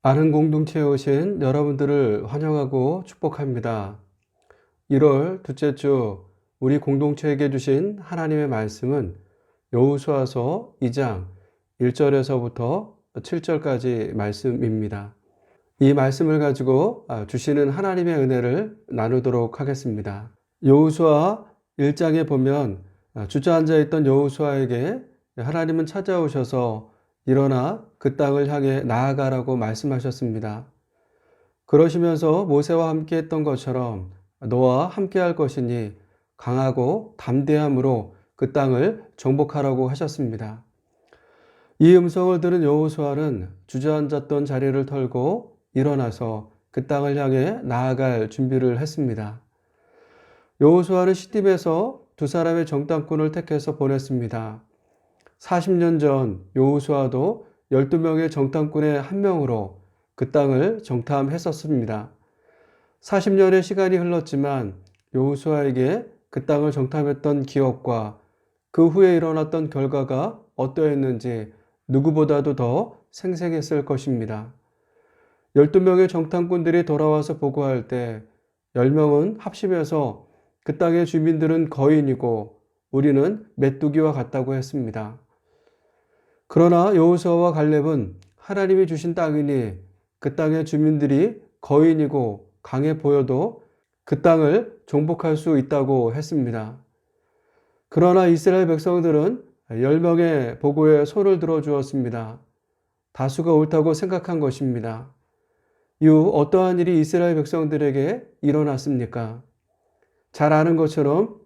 아는 공동체에 오신 여러분들을 환영하고 축복합니다. 1월 둘째 주 우리 공동체에게 주신 하나님의 말씀은 여호수아서 2장 1절에서부터 7절까지 말씀입니다. 이 말씀을 가지고 주시는 하나님의 은혜를 나누도록 하겠습니다. 여호수아 1장에 보면 주저앉아 있던 여호수아에게 하나님은 찾아오셔서 일어나 그 땅을 향해 나아가라고 말씀하셨습니다. 그러시면서 모세와 함께 했던 것처럼 너와 함께 할 것이니 강하고 담대함으로 그 땅을 정복하라고 하셨습니다. 이 음성을 들은 여호수아는 주저앉았던 자리를 털고 일어나서 그 땅을 향해 나아갈 준비를 했습니다. 여호수아는 시딤에서 두 사람의 정탐꾼을 택해서 보냈습니다. 40년 전 여호수아도 12명의 정탐꾼의 한 명으로 그 땅을 정탐했었습니다. 40년의 시간이 흘렀지만 여호수아에게 그 땅을 정탐했던 기억과 그 후에 일어났던 결과가 어떠했는지 누구보다도 더 생생했을 것입니다. 12명의 정탐꾼들이 돌아와서 보고할 때 10명은 합심해서 그 땅의 주민들은 거인이고 우리는 메뚜기와 같다고 했습니다. 그러나 여호수아와 갈렙은 하나님이 주신 땅이니 그 땅의 주민들이 거인이고 강해 보여도 그 땅을 정복할 수 있다고 했습니다. 그러나 이스라엘 백성들은 10명의 보고에 손을 들어 주었습니다. 다수가 옳다고 생각한 것입니다. 이후 어떠한 일이 이스라엘 백성들에게 일어났습니까? 잘 아는 것처럼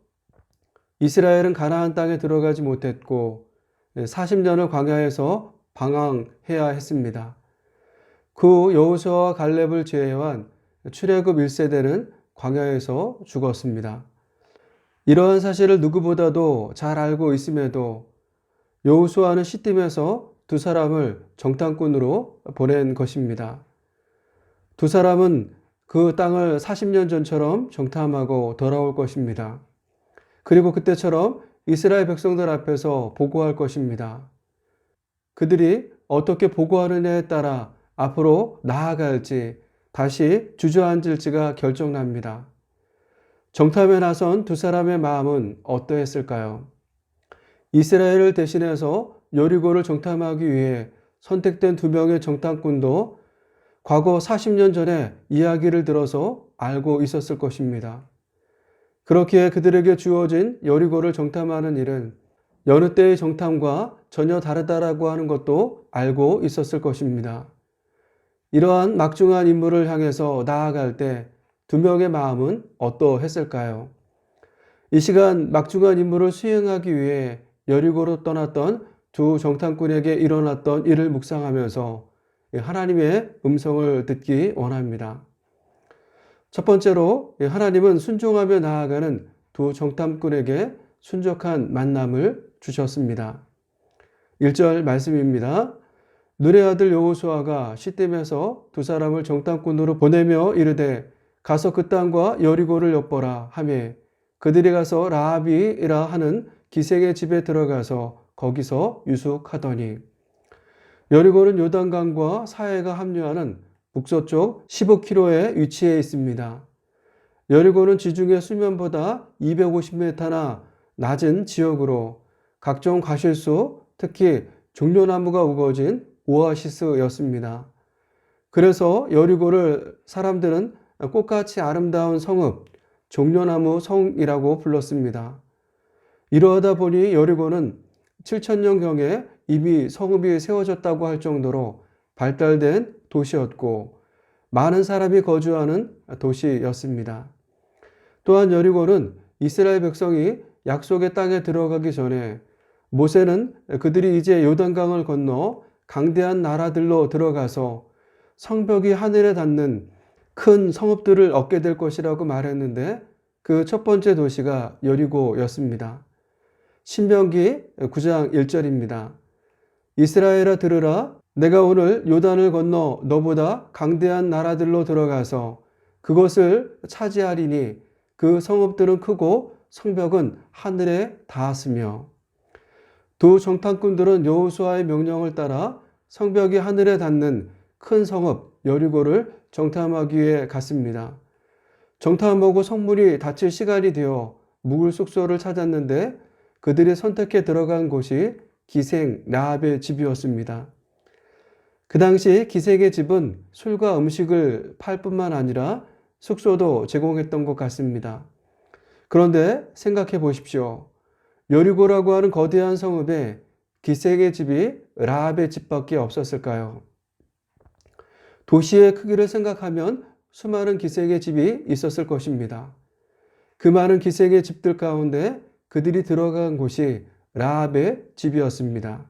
이스라엘은 가나안 땅에 들어가지 못했고 40년을 광야에서 방황해야 했습니다. 그 후 여호수아와 갈렙을 제외한 출애굽 1세대는 광야에서 죽었습니다. 이러한 사실을 누구보다도 잘 알고 있음에도 여호수아는 시딤에서 두 사람을 정탐꾼으로 보낸 것입니다. 두 사람은 그 땅을 40년 전처럼 정탐하고 돌아올 것입니다. 그리고 그때처럼 이스라엘 백성들 앞에서 보고할 것입니다. 그들이 어떻게 보고하느냐에 따라 앞으로 나아갈지 다시 주저앉을지가 결정납니다. 정탐에 나선 두 사람의 마음은 어떠했을까요? 이스라엘을 대신해서 여리고를 정탐하기 위해 선택된 두 명의 정탐꾼도 과거 40년 전에 이야기를 들어서 알고 있었을 것입니다. 그렇기에 그들에게 주어진 여리고를 정탐하는 일은 여느 때의 정탐과 전혀 다르다라고 하는 것도 알고 있었을 것입니다. 이러한 막중한 임무를 향해서 나아갈 때 두 명의 마음은 어떠했을까요? 이 시간 막중한 임무를 수행하기 위해 여리고로 떠났던 두 정탐꾼에게 일어났던 일을 묵상하면서 하나님의 음성을 듣기 원합니다. 첫 번째로 하나님은 순종하며 나아가는 두 정탐꾼에게 순적한 만남을 주셨습니다. 1절 말씀입니다. 눈의 아들 여호수아가 시딤에서 두 사람을 정탐꾼으로 보내며 이르되 가서 그 땅과 여리고를 엿보라 하매 그들이 가서 라합이라 하는 기생의 집에 들어가서 거기서 유숙하더니 여리고는 요단강과 사해가 합류하는 북서쪽 15km에 위치해 있습니다. 여리고는 지중해 수면보다 250m나 낮은 지역으로 각종 과실수, 특히 종려나무가 우거진 오아시스였습니다. 그래서 여리고를 사람들은 꽃같이 아름다운 성읍, 종려나무 성이라고 불렀습니다. 이러하다 보니 여리고는 7천년경에 이미 성읍이 세워졌다고 할 정도로 발달된 도시였고 많은 사람이 거주하는 도시였습니다. 또한 여리고는 이스라엘 백성이 약속의 땅에 들어가기 전에 모세는 그들이 이제 요단강을 건너 강대한 나라들로 들어가서 성벽이 하늘에 닿는 큰 성읍들을 얻게 될 것이라고 말했는데 그 첫 번째 도시가 여리고였습니다. 신명기 9장 1절입니다. 이스라엘아 들으라 내가 오늘 요단을 건너 너보다 강대한 나라들로 들어가서 그것을 차지하리니 그 성읍들은 크고 성벽은 하늘에 닿았으며 두 정탐꾼들은 여호수아의 명령을 따라 성벽이 하늘에 닿는 큰 성읍 여리고를 정탐하기 위해 갔습니다. 정탐하고 성문이 닫힐 시간이 되어 묵을 숙소를 찾았는데 그들이 선택해 들어간 곳이 기생 라합의 집이었습니다. 그 당시 기생의 집은 술과 음식을 팔 뿐만 아니라 숙소도 제공했던 것 같습니다. 그런데 생각해 보십시오. 여리고라고 하는 거대한 성읍에 기생의 집이 라합의 집밖에 없었을까요? 도시의 크기를 생각하면 수많은 기생의 집이 있었을 것입니다. 그 많은 기생의 집들 가운데 그들이 들어간 곳이 라합의 집이었습니다.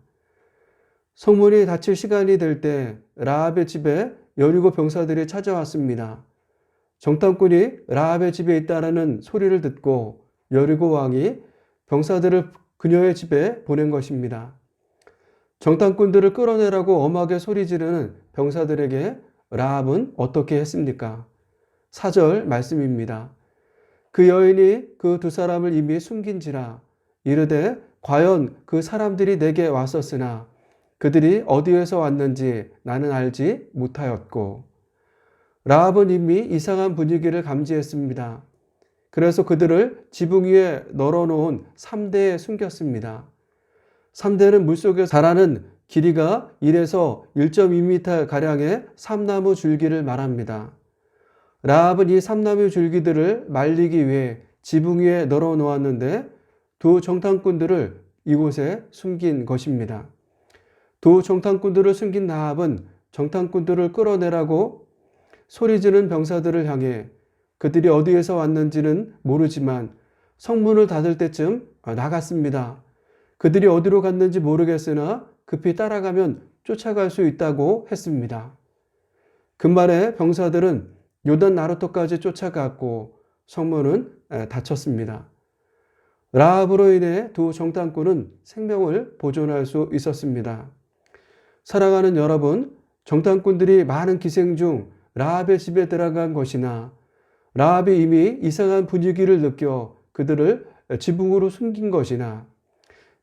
성문이 닫힐 시간이 될 때 라합의 집에 여리고 병사들이 찾아왔습니다. 정탐꾼이 라합의 집에 있다라는 소리를 듣고 여리고 왕이 병사들을 그녀의 집에 보낸 것입니다. 정탐꾼들을 끌어내라고 엄하게 소리 지르는 병사들에게 라합은 어떻게 했습니까? 4절 말씀입니다. 그 여인이 그 두 사람을 이미 숨긴지라 이르되 과연 그 사람들이 내게 왔었으나 그들이 어디에서 왔는지 나는 알지 못하였고. 라합은 이미 이상한 분위기를 감지했습니다. 그래서 그들을 지붕 위에 널어놓은 삼대에 숨겼습니다. 삼대는 물속에 자라는 길이가 1에서 1.2m 가량의 삼나무 줄기를 말합니다. 라합은 이 삼나무 줄기들을 말리기 위해 지붕 위에 널어 놓았는데 두 정탐꾼들을 이곳에 숨긴 것입니다. 두 정탐꾼들을 숨긴 라합은 정탐꾼들을 끌어내라고 소리지는 병사들을 향해 그들이 어디에서 왔는지는 모르지만 성문을 닫을 때쯤 나갔습니다. 그들이 어디로 갔는지 모르겠으나 급히 따라가면 쫓아갈 수 있다고 했습니다. 금발의 병사들은 요단 나루터까지 쫓아갔고 성문은 닫혔습니다. 라합으로 인해 두 정탐꾼은 생명을 보존할 수 있었습니다. 사랑하는 여러분, 정탐꾼들이 많은 기생 중 라합의 집에 들어간 것이나 라합이 이미 이상한 분위기를 느껴 그들을 지붕으로 숨긴 것이나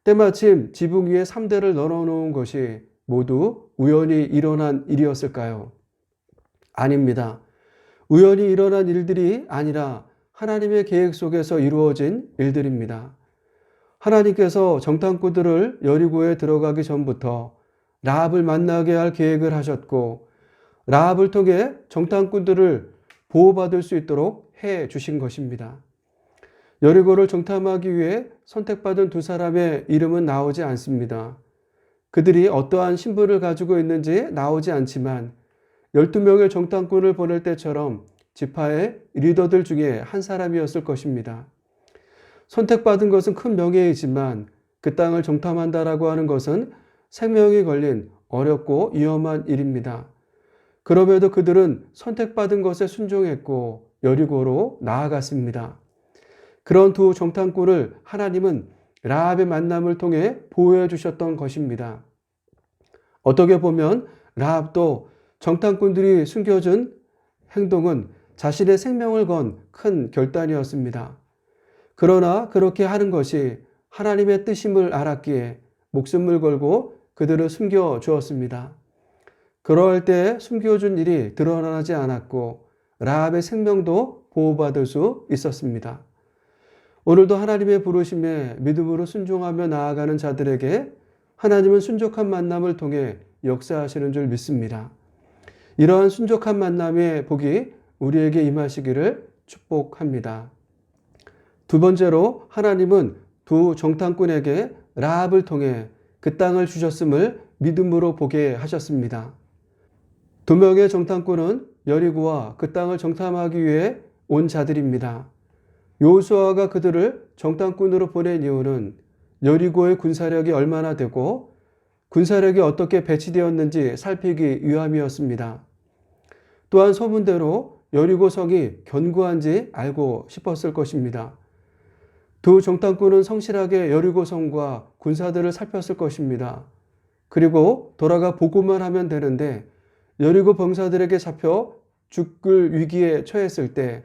때마침 지붕 위에 3대를 널어놓은 것이 모두 우연히 일어난 일이었을까요? 아닙니다. 우연히 일어난 일들이 아니라 하나님의 계획 속에서 이루어진 일들입니다. 하나님께서 정탐꾼들을 여리고에 들어가기 전부터 라합을 만나게 할 계획을 하셨고 라합을 통해 정탐꾼들을 보호받을 수 있도록 해 주신 것입니다. 여리고를 정탐하기 위해 선택받은 두 사람의 이름은 나오지 않습니다. 그들이 어떠한 신분을 가지고 있는지 나오지 않지만 12명의 정탐꾼을 보낼 때처럼 지파의 리더들 중에 한 사람이었을 것입니다. 선택받은 것은 큰 명예이지만 그 땅을 정탐한다라고 하는 것은 생명이 걸린 어렵고 위험한 일입니다. 그럼에도 그들은 선택받은 것에 순종했고 여리고로 나아갔습니다. 그런 두 정탐꾼을 하나님은 라합의 만남을 통해 보호해 주셨던 것입니다. 어떻게 보면 라합도 정탐꾼들이 숨겨준 행동은 자신의 생명을 건 큰 결단이었습니다. 그러나 그렇게 하는 것이 하나님의 뜻임을 알았기에 목숨을 걸고 그들을 숨겨 주었습니다. 그러할 때 숨겨준 일이 드러나지 않았고 라합의 생명도 보호받을 수 있었습니다. 오늘도 하나님의 부르심에 믿음으로 순종하며 나아가는 자들에게 하나님은 순종한 만남을 통해 역사하시는 줄 믿습니다. 이러한 순종한 만남의 복이 우리에게 임하시기를 축복합니다. 두 번째로 하나님은 두 정탐꾼에게 라합을 통해 그 땅을 주셨음을 믿음으로 보게 하셨습니다. 두 명의 정탐꾼은 여리고와 그 땅을 정탐하기 위해 온 자들입니다. 여호수아가 그들을 정탐꾼으로 보낸 이유는 여리고의 군사력이 얼마나 되고 군사력이 어떻게 배치되었는지 살피기 위함이었습니다. 또한 소문대로 여리고 성이 견고한지 알고 싶었을 것입니다. 두 정탐꾼은 성실하게 여리고 성과 군사들을 살폈을 것입니다. 그리고 돌아가 보고만 하면 되는데 여리고 병사들에게 잡혀 죽을 위기에 처했을 때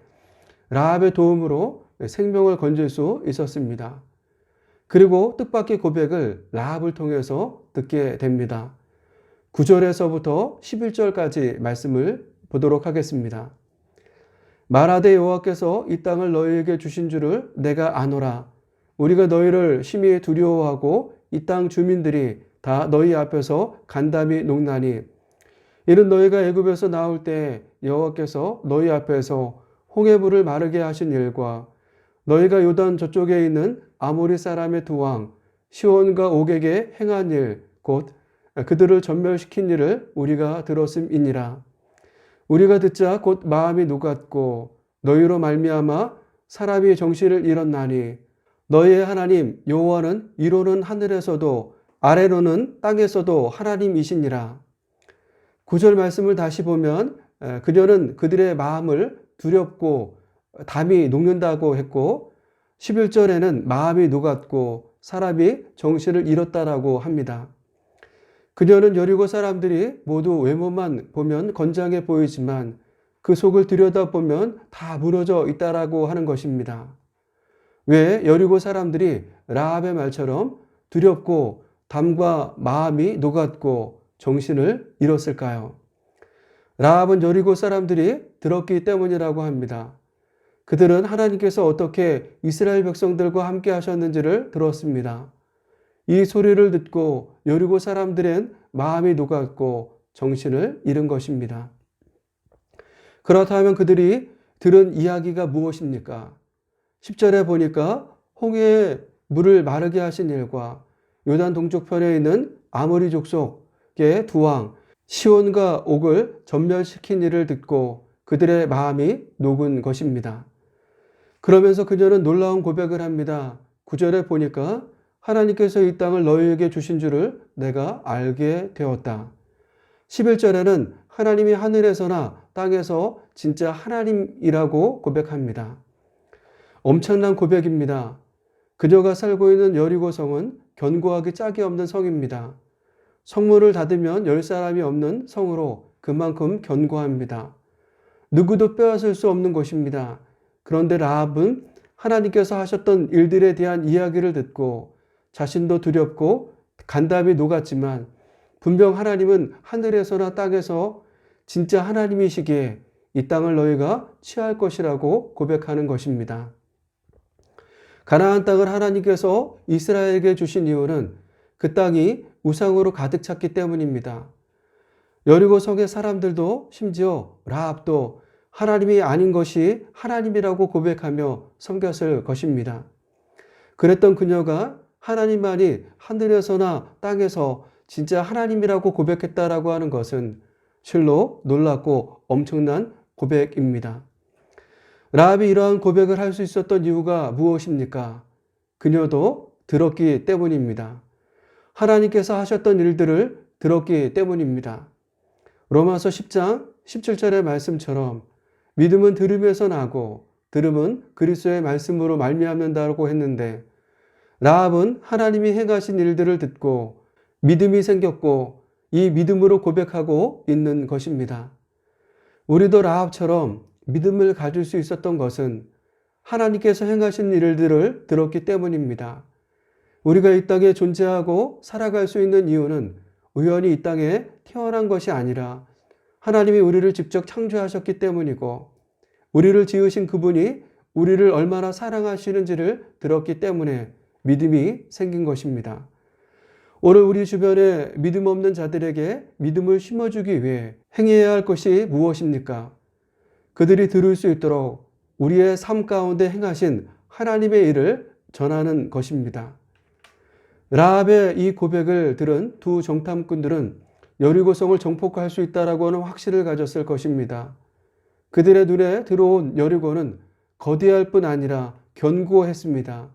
라합의 도움으로 생명을 건질 수 있었습니다. 그리고 뜻밖의 고백을 라합을 통해서 듣게 됩니다. 9절에서부터 11절까지 말씀을 보도록 하겠습니다. 말하되 여호와께서 이 땅을 너희에게 주신 줄을 내가 아노라. 우리가 너희를 심히 두려워하고 이 땅 주민들이 다 너희 앞에서 간담이 녹나니 이는 너희가 애굽에서 나올 때 여호와께서 너희 앞에서 홍해물을 마르게 하신 일과 너희가 요단 저쪽에 있는 아모리 사람의 두 왕 시온과 옥에게 행한 일 곧 그들을 전멸시킨 일을 우리가 들었음이니라. 우리가 듣자 곧 마음이 녹았고 너희로 말미암아 사람이 정신을 잃었나니 너희의 하나님 여호와는 위로는 하늘에서도 아래로는 땅에서도 하나님이시니라. 9절 말씀을 다시 보면 그녀는 그들의 마음을 두렵고 담이 녹는다고 했고 11절에는 마음이 녹았고 사람이 정신을 잃었다라고 합니다. 그녀는 여리고 사람들이 모두 외모만 보면 건장해 보이지만 그 속을 들여다보면 다 무너져 있다라고 하는 것입니다. 왜 여리고 사람들이 라합의 말처럼 두렵고 담과 마음이 녹았고 정신을 잃었을까요? 라합은 여리고 사람들이 들었기 때문이라고 합니다. 그들은 하나님께서 어떻게 이스라엘 백성들과 함께 하셨는지를 들었습니다. 이 소리를 듣고 여리고 사람들은 마음이 녹았고 정신을 잃은 것입니다. 그렇다면 그들이 들은 이야기가 무엇입니까? 10절에 보니까 홍해의 물을 마르게 하신 일과 요단 동쪽편에 있는 아모리 족속의 두 왕 시온과 옥을 전멸시킨 일을 듣고 그들의 마음이 녹은 것입니다. 그러면서 그녀는 놀라운 고백을 합니다. 9절에 보니까 하나님께서 이 땅을 너희에게 주신 줄을 내가 알게 되었다. 11절에는 하나님이 하늘에서나 땅에서 진짜 하나님이라고 고백합니다. 엄청난 고백입니다. 그녀가 살고 있는 여리고성은 견고하기 짝이 없는 성입니다. 성문을 닫으면 열 사람이 없는 성으로 그만큼 견고합니다. 누구도 빼앗을 수 없는 곳입니다. 그런데 라합은 하나님께서 하셨던 일들에 대한 이야기를 듣고 자신도 두렵고 간담이 녹았지만 분명 하나님은 하늘에서나 땅에서 진짜 하나님이시기에 이 땅을 너희가 취할 것이라고 고백하는 것입니다. 가나안 땅을 하나님께서 이스라엘에게 주신 이유는 그 땅이 우상으로 가득 찼기 때문입니다. 여리고 성의 사람들도 심지어 라합도 하나님이 아닌 것이 하나님이라고 고백하며 섬겼을 것입니다. 그랬던 그녀가 하나님만이 하늘에서나 땅에서 진짜 하나님이라고 고백했다라고 하는 것은 실로 놀랍고 엄청난 고백입니다. 라합이 이러한 고백을 할 수 있었던 이유가 무엇입니까? 그녀도 들었기 때문입니다. 하나님께서 하셨던 일들을 들었기 때문입니다. 로마서 10장 17절의 말씀처럼 믿음은 들음에서 나고 들음은 그리스도의 말씀으로 말미암는다고 했는데 라합은 하나님이 행하신 일들을 듣고 믿음이 생겼고 이 믿음으로 고백하고 있는 것입니다. 우리도 라합처럼 믿음을 가질 수 있었던 것은 하나님께서 행하신 일들을 들었기 때문입니다. 우리가 이 땅에 존재하고 살아갈 수 있는 이유는 우연히 이 땅에 태어난 것이 아니라 하나님이 우리를 직접 창조하셨기 때문이고 우리를 지으신 그분이 우리를 얼마나 사랑하시는지를 들었기 때문에 믿음이 생긴 것입니다. 오늘 우리 주변에 믿음 없는 자들에게 믿음을 심어주기 위해 행해야 할 것이 무엇입니까? 그들이 들을 수 있도록 우리의 삶 가운데 행하신 하나님의 일을 전하는 것입니다. 라합의 이 고백을 들은 두 정탐꾼들은 여리고성을 정복할 수 있다라고 하는 확신을 가졌을 것입니다. 그들의 눈에 들어온 여리고는 거대할 뿐 아니라 견고했습니다.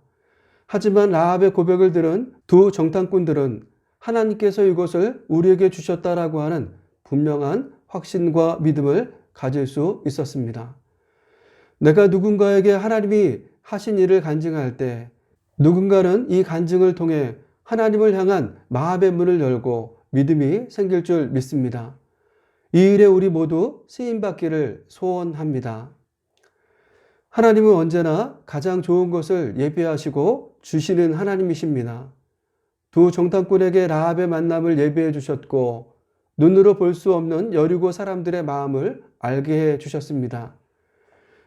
하지만 라합의 고백을 들은 두 정탐꾼들은 하나님께서 이곳을 우리에게 주셨다라고 하는 분명한 확신과 믿음을 가질 수 있었습니다. 내가 누군가에게 하나님이 하신 일을 간증할 때 누군가는 이 간증을 통해 하나님을 향한 마음의 문을 열고 믿음이 생길 줄 믿습니다. 이 일에 우리 모두 쓰임받기를 소원합니다. 하나님은 언제나 가장 좋은 것을 예비하시고 주시는 하나님이십니다. 두 정탐꾼에게 라합의 만남을 예비해 주셨고 눈으로 볼 수 없는 여리고 사람들의 마음을 알게 해 주셨습니다.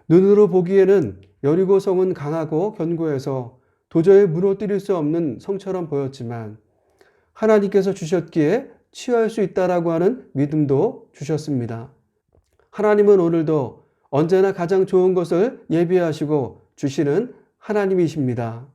눈으로 보기에는 여리고 성은 강하고 견고해서 도저히 무너뜨릴 수 없는 성처럼 보였지만 하나님께서 주셨기에 취할 수 있다라고 하는 믿음도 주셨습니다. 하나님은 오늘도 언제나 가장 좋은 것을 예비하시고 주시는 하나님이십니다.